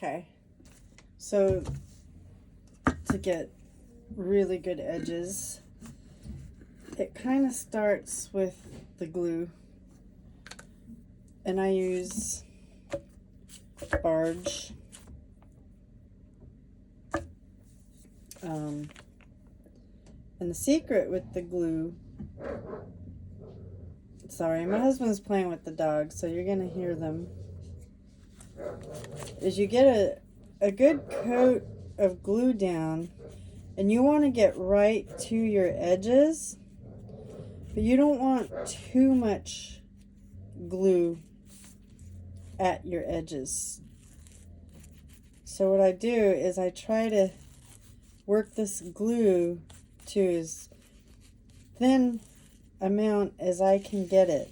Okay, so to get really good edges, it kind of starts with the glue, and I use Barge. And the secret with the glue, sorry, my husband's playing with the dog, so you're gonna hear them, is you get a good coat of glue down, and you want to get right to your edges, but you don't want too much glue at your edges. So what I do is I try to work this glue to as thin amount as I can get it.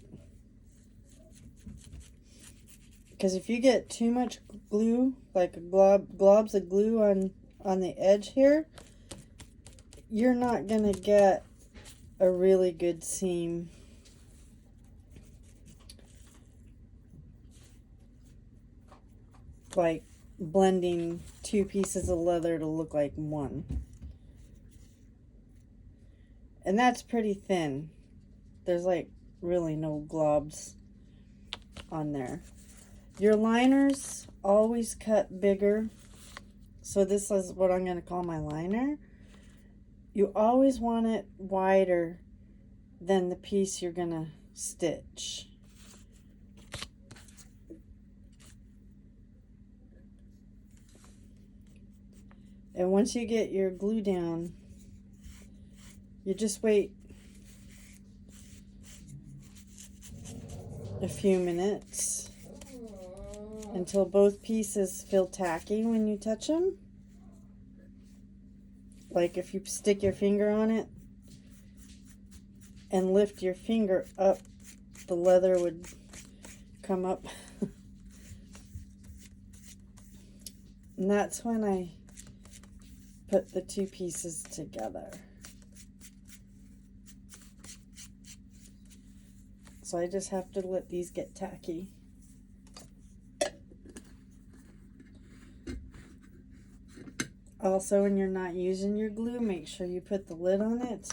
Because if you get too much glue, like globs of glue on the edge here, you're not going to get a really good seam. Like blending two pieces of leather to look like one. And that's pretty thin. There's like really no globs on there. Your liners always cut bigger. So this is what I'm going to call my liner. You always want it wider than the piece you're going to stitch. And once you get your glue down, you just wait a few minutes until both pieces feel tacky when you touch them. Like if you stick your finger on it and lift your finger up, the leather would come up. And that's when I put the two pieces together. So I just have to let these get tacky. Also, when you're not using your glue, make sure you put the lid on it.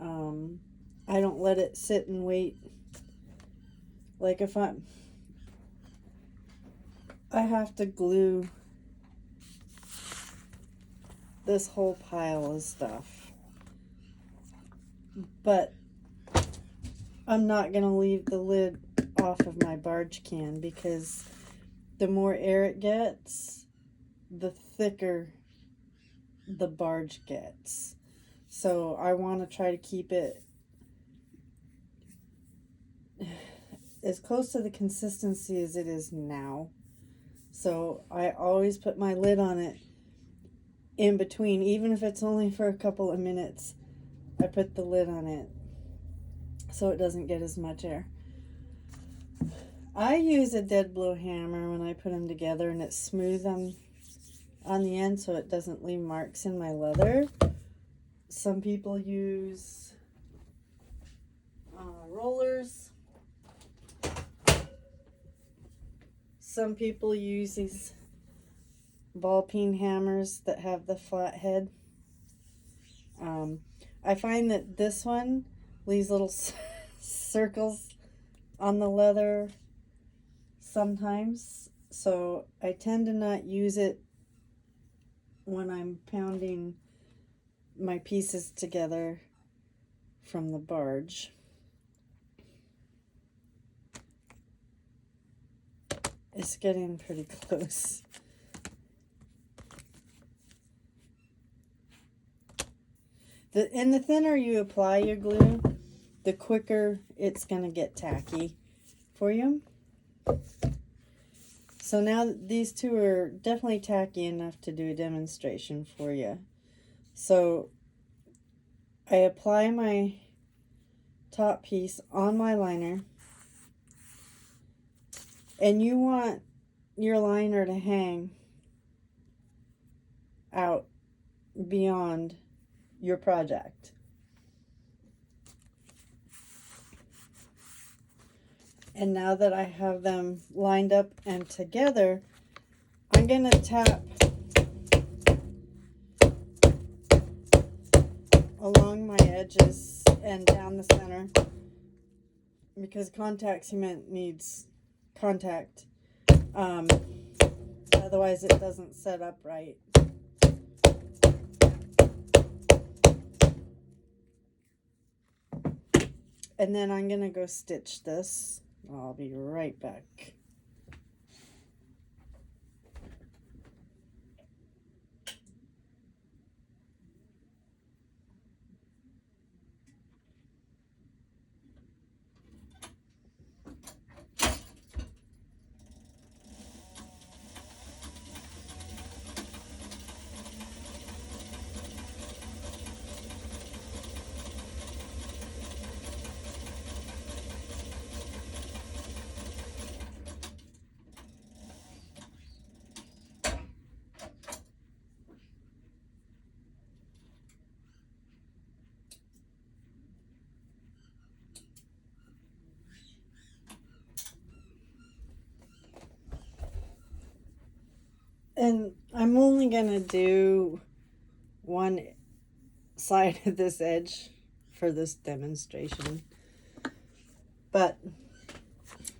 I don't let it sit and wait. Like if I have to glue this whole pile of stuff, but I'm not going to leave the lid off of my barge can, because the more air it gets, the thicker the barge gets. So I want to try to keep it as close to the consistency as it is now. So I always put my lid on it in between, even if it's only for a couple of minutes. I put the lid on it so it doesn't get as much air. I use a dead blow hammer when I put them together, and it's smooth on the end so it doesn't leave marks in my leather. Some people use rollers. Some people use these ball peen hammers that have the flat head. I find that this one leaves little circles on the leather sometimes, so I tend to not use it when I'm pounding my pieces together from the barge. It's getting pretty close. And the thinner you apply your glue, the quicker it's going to get tacky for you. So now these two are definitely tacky enough to do a demonstration for you. So I apply my top piece on my liner, and you want your liner to hang out beyond your project. And now that I have them lined up and together, I'm going to tap along my edges and down the center because contact cement needs contact. Otherwise it doesn't set up right. And then I'm going to go stitch this. I'll be right back. And I'm only going to do one side of this edge for this demonstration. But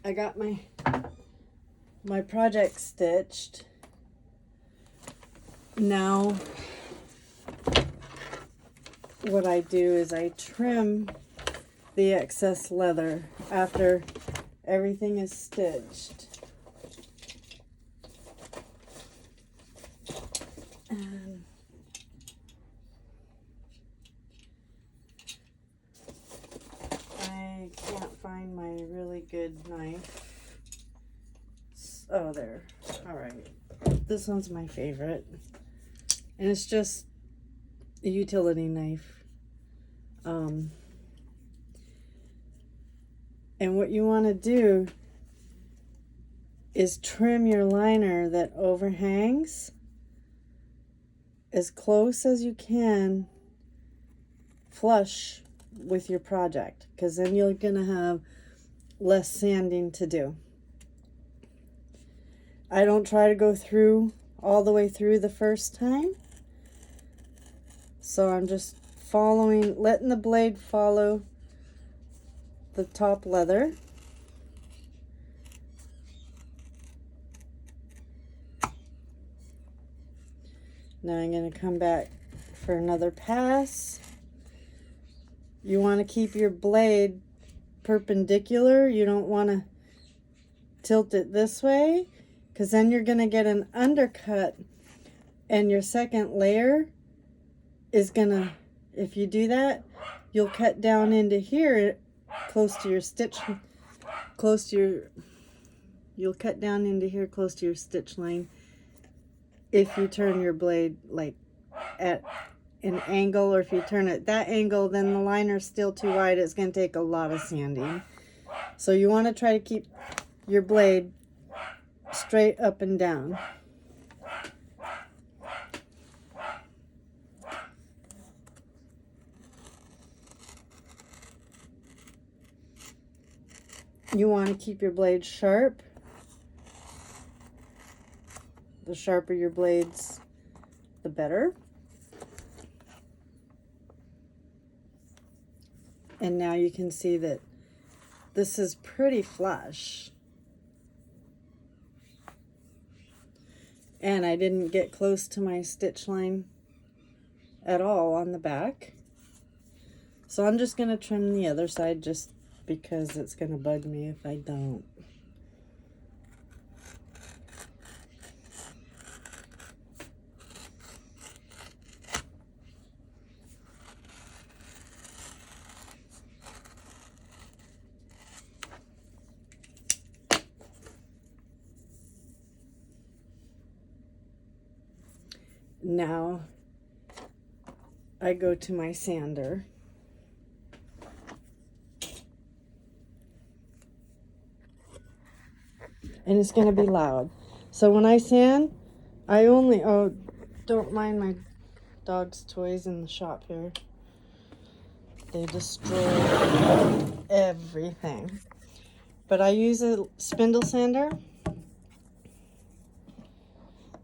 I got my project stitched. Now what I do is I trim the excess leather after everything is stitched. And I can't find my really good knife. Oh, there. All right. This one's my favorite. And it's just a utility knife. And what you want to do is trim your liner that overhangs as close as you can flush with your project, because then you're gonna have less sanding to do. I don't try to go through all the way through the first time, so I'm just letting the blade follow the top leather. Now I'm going to come back for another pass. You want to keep your blade perpendicular. You don't want to tilt it this way, because then you're going to get an undercut, and your second layer is going to, if you do that, you'll cut down into here close to your stitch, you'll cut down into here close to your stitch line if you turn your blade like at an angle, or if you turn it that angle, then the liner's still too wide. It's going to take a lot of sanding. So you want to try to keep your blade straight up and down. You want to keep your blade sharp. The sharper your blades, the better. And now you can see that this is pretty flush. And I didn't get close to my stitch line at all on the back. So I'm just going to trim the other side just because it's going to bug me if I don't. Now I go to my sander. And it's going to be loud. So when I sand, I only, oh, don't mind my dog's toys in the shop here. They destroy everything. But I use a spindle sander.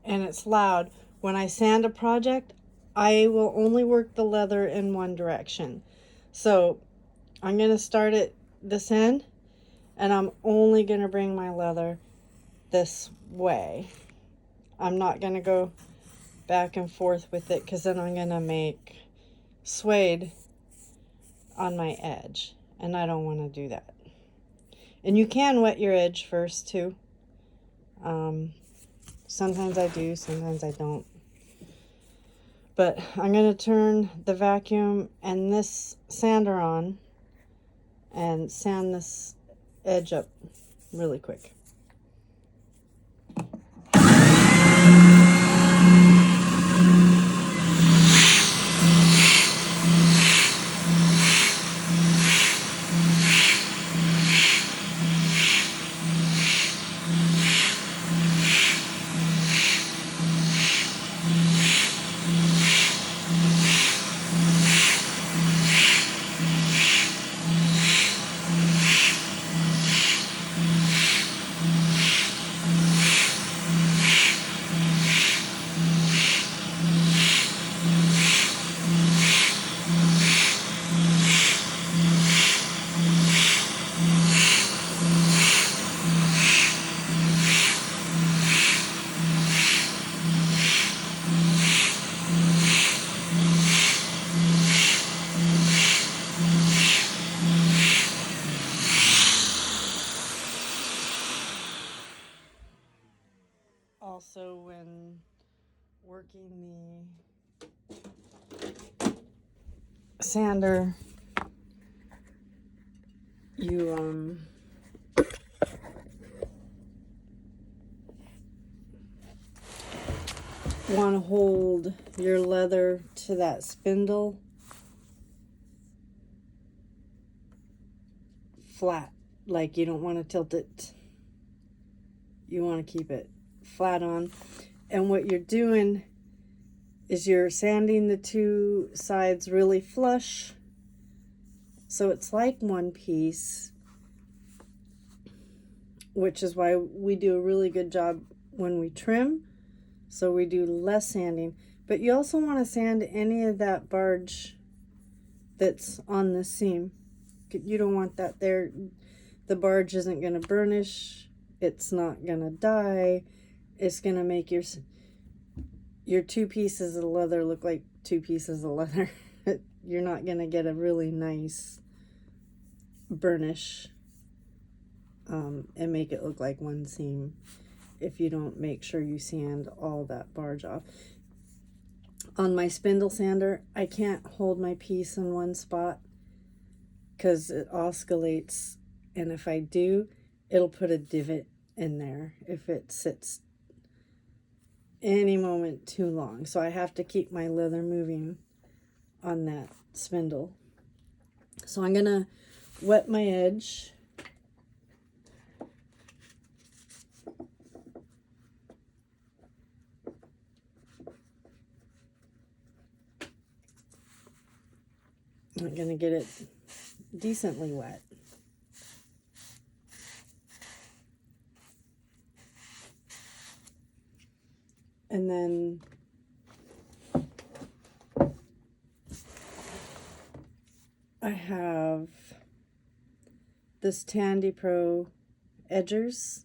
and it's loud. When I sand a project, I will only work the leather in one direction. So I'm going to start at this end, and I'm only going to bring my leather this way. I'm not going to go back and forth with it, because then I'm going to make suede on my edge, and I don't want to do that. And you can wet your edge first too. Sometimes I do, sometimes I don't. But I'm going to turn the vacuum and this sander on and sand this edge up really quick. Also, when working the sander, you want to hold your leather to that spindle flat. Like, you don't want to tilt it. You want to keep it flat on. And what you're doing is you're sanding the two sides really flush, so it's like one piece, which is why we do a really good job when we trim. So we do less sanding. But you also want to sand any of that barge that's on the seam. You don't want that there. The barge isn't going to burnish. It's not going to die. It's going to make your two pieces of leather look like two pieces of leather. You're not going to get a really nice burnish and make it look like one seam if you don't make sure you sand all that barge off. On my spindle sander, I can't hold my piece in one spot because it oscillates, and if I do, it'll put a divot in there if it sits any moment too long. So I have to keep my leather moving on that spindle. So I'm gonna wet my edge. I'm going to get it decently wet. And then I have this Tandy Pro edgers.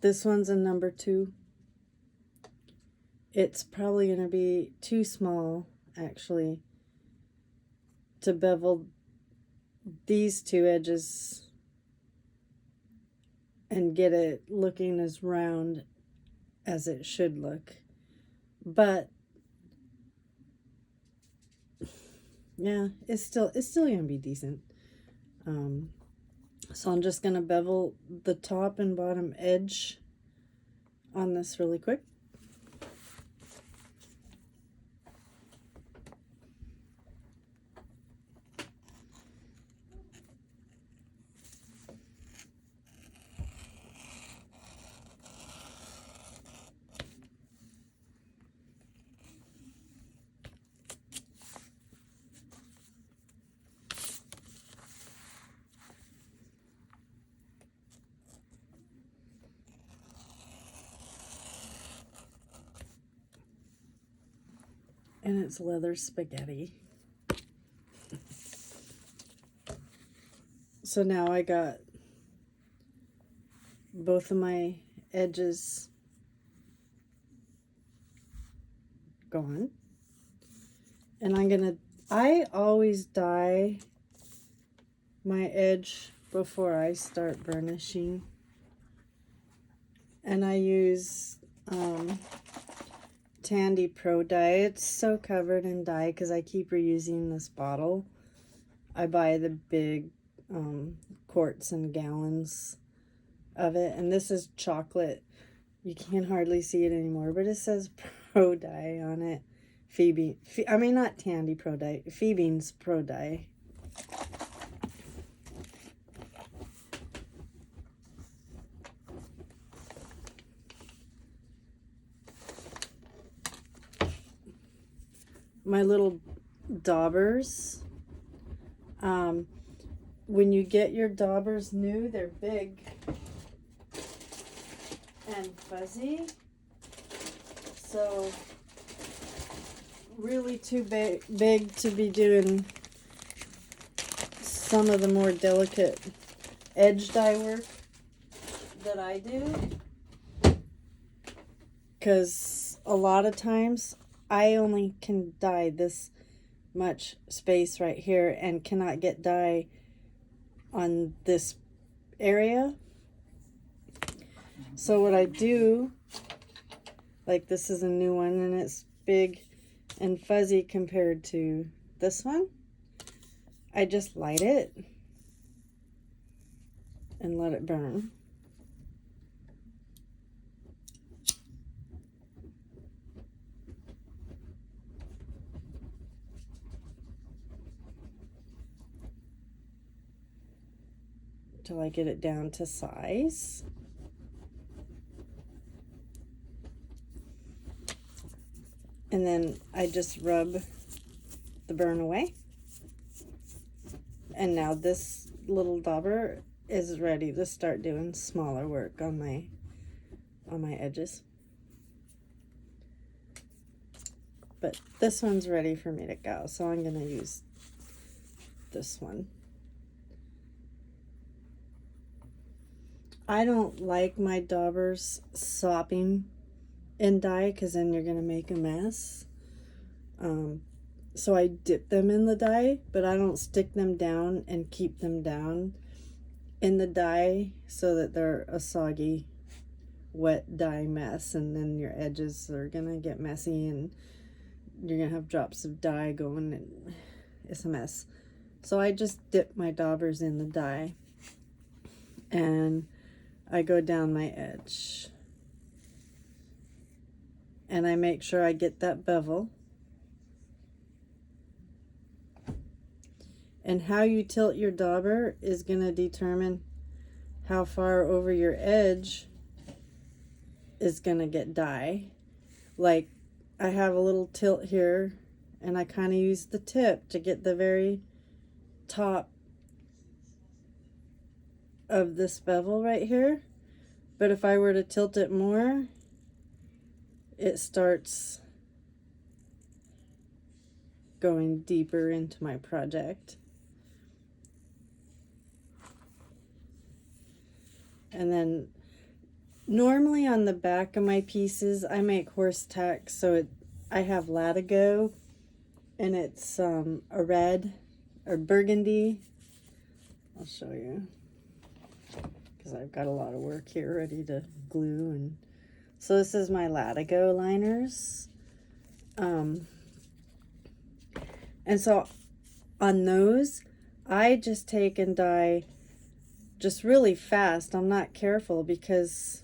This one's a number 2. It's probably going to be too small, actually, to bevel these two edges and get it looking as round as it should look. But yeah, it's still gonna be decent. So I'm just gonna bevel the top and bottom edge on this really quick. And it's leather spaghetti. So now I got both of my edges gone. And I always dye my edge before I start burnishing. And I use Tandy Pro dye. It's so covered in dye because I keep reusing this bottle. I buy the big quarts and gallons of it. And this is chocolate. You can't hardly see it anymore, but it says Pro dye on it. Not Tandy Pro dye. Phoebe's Pro dye. My little daubers. When you get your daubers new, they're big and fuzzy. So really too big to be doing some of the more delicate edge dye work that I do. Because a lot of times I only can dye this much space right here and cannot get dye on this area. So what I do, like this is a new one and it's big and fuzzy compared to this one, I just light it and let it burn. Till I get it down to size. And then I just rub the burn away. And now this little dauber is ready to start doing smaller work on my edges. But this one's ready for me to go, so I'm gonna use this one. I don't like my daubers sopping in dye because then you're gonna make a mess. So I dip them in the dye, but I don't stick them down and keep them down in the dye so that they're a soggy, wet dye mess, and then your edges are gonna get messy and you're gonna have drops of dye going and it's a mess. So I just dip my daubers in the dye and I go down my edge and I make sure I get that bevel. And how you tilt your dauber is going to determine how far over your edge is going to get dye. Like I have a little tilt here and I kind of use the tip to get the very top of this bevel right here. But if I were to tilt it more, it starts going deeper into my project. And then normally on the back of my pieces, I make horse tack. So I have latigo and it's a red or burgundy. I'll show you because I've got a lot of work here ready to glue. And so this is my latigo liners. And so on those, I just take and dye just really fast. I'm not careful because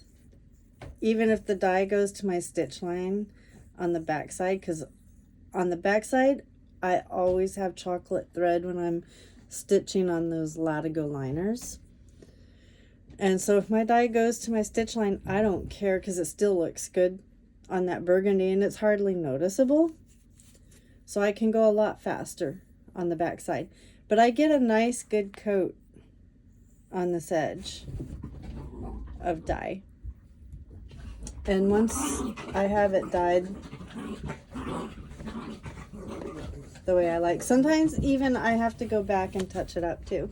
even if the dye goes to my stitch line on the back side, because on the back side, I always have chocolate thread when I'm stitching on those latigo liners. And so if my dye goes to my stitch line, I don't care because it still looks good on that burgundy and it's hardly noticeable. So I can go a lot faster on the back side. But I get a nice good coat on this edge of dye. And once I have it dyed, the way I like. Sometimes even I have to go back and touch it up too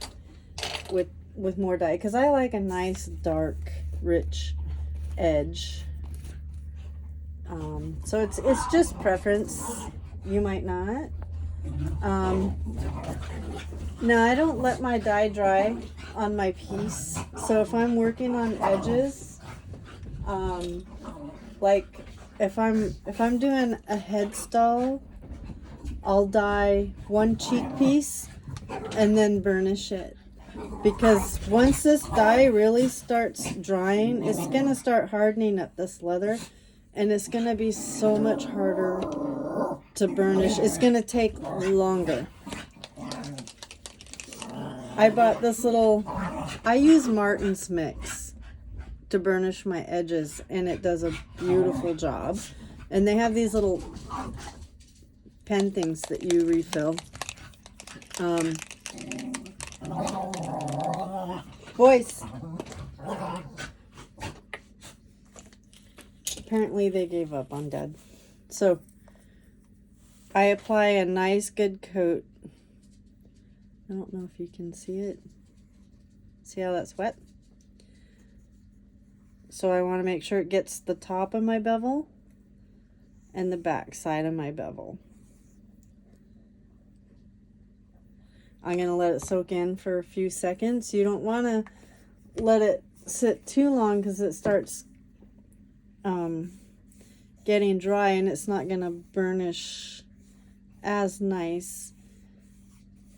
with more dye, because I like a nice dark rich edge. So it's just preference. You might not. Now I don't let my dye dry on my piece, so if I'm working on edges, like if I'm doing a head stall, I'll dye one cheek piece and then burnish it, because once this dye really starts drying, it's gonna start hardening up this leather, and it's gonna be so much harder to burnish. It's gonna take longer. I bought this little, I use Martin's Mix to burnish my edges, and it does a beautiful job. And they have these little pen things that you refill. Boys. Apparently they gave up on Dad. So I apply a nice good coat. I don't know if you can see it. See how that's wet? So I want to make sure it gets the top of my bevel and the back side of my bevel. I'm going to let it soak in for a few seconds. You don't want to let it sit too long, because it starts getting dry and it's not going to burnish as nice.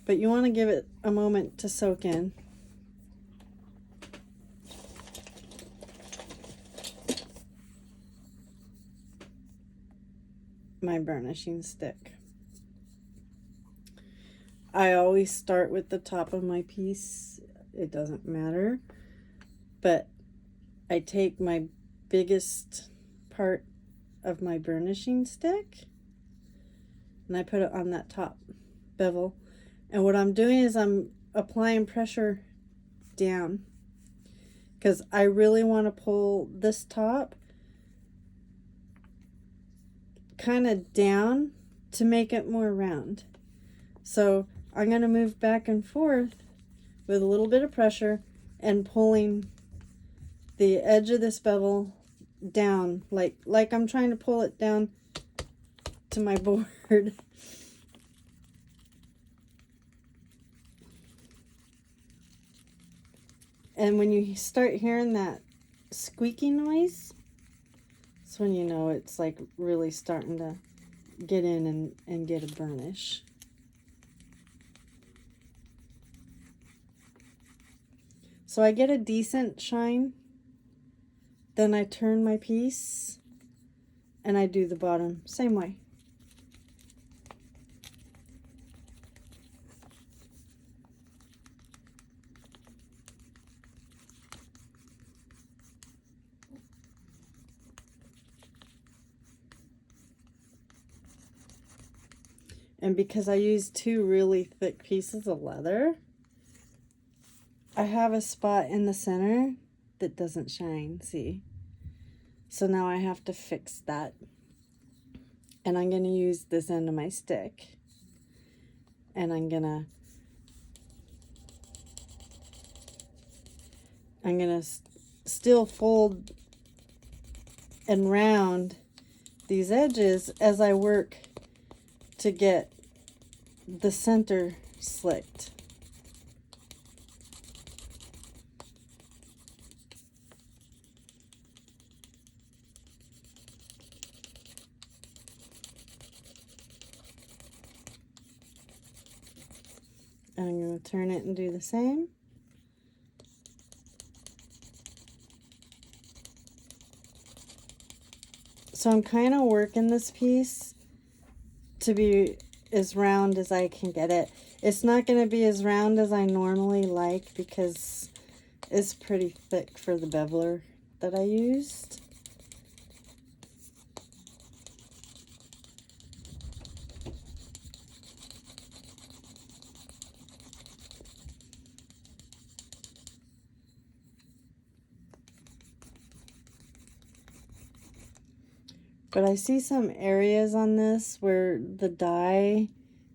But you want to give it a moment to soak in. My burnishing stick. I always start with the top of my piece. It doesn't matter. But I take my biggest part of my burnishing stick and I put it on that top bevel. And what I'm doing is I'm applying pressure down, because I really want to pull this top kind of down to make it more round. So I'm going to move back and forth with a little bit of pressure and pulling the edge of this bevel down, like I'm trying to pull it down to my board. And when you start hearing that squeaky noise, that's when you know it's like really starting to get in and get a burnish. So I get a decent shine, then I turn my piece and I do the bottom same way. And because I use two really thick pieces of leather, I have a spot in the center that doesn't shine, see? So now I have to fix that. And I'm going to use this end of my stick. And I'm going to still fold and round these edges as I work to get the center slicked. I'm going to turn it and do the same. So I'm kind of working this piece to be as round as I can get it. It's not going to be as round as I normally like, because it's pretty thick for the beveler that I used. But I see some areas on this where the dye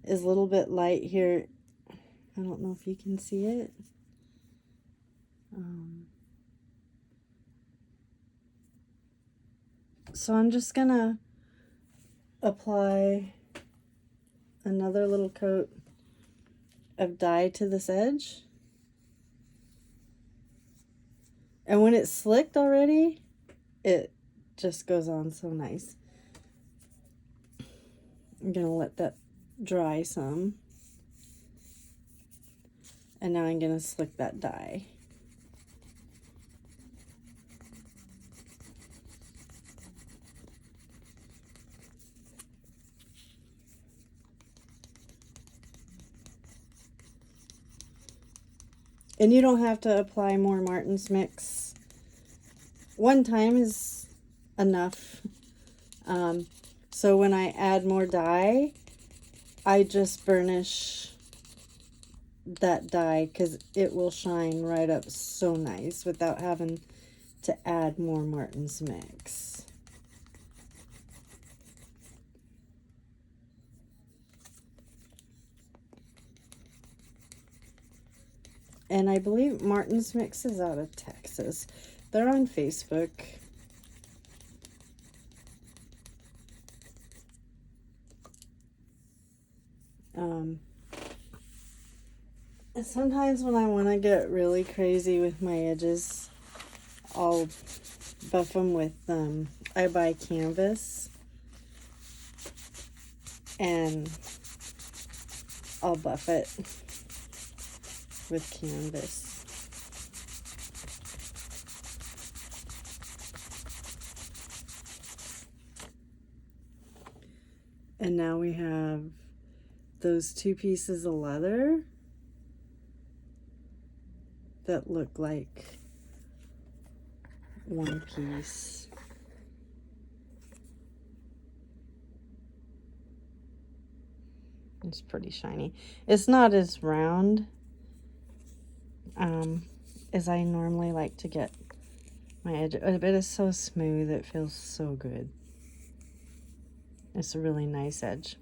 is a little bit light here. I don't know if you can see it. So I'm just gonna apply another little coat of dye to this edge. And when it's slicked already, it just goes on so nice. I'm gonna let that dry some. And now I'm gonna slick that dye. And you don't have to apply more Martin's Mix. One time is enough. So when I add more dye, I just burnish that dye because it will shine right up so nice without having to add more Martin's Mix. And I believe Martin's Mix is out of Texas. They're on Facebook. And sometimes when I want to get really crazy with my edges, I'll buff them with, I buy canvas. And I'll buff it with canvas. And now we have those two pieces of leather that look like one piece. It's pretty shiny. It's not as round as I normally like to get my edge, but it's so smooth, it feels so good. It's a really nice edge.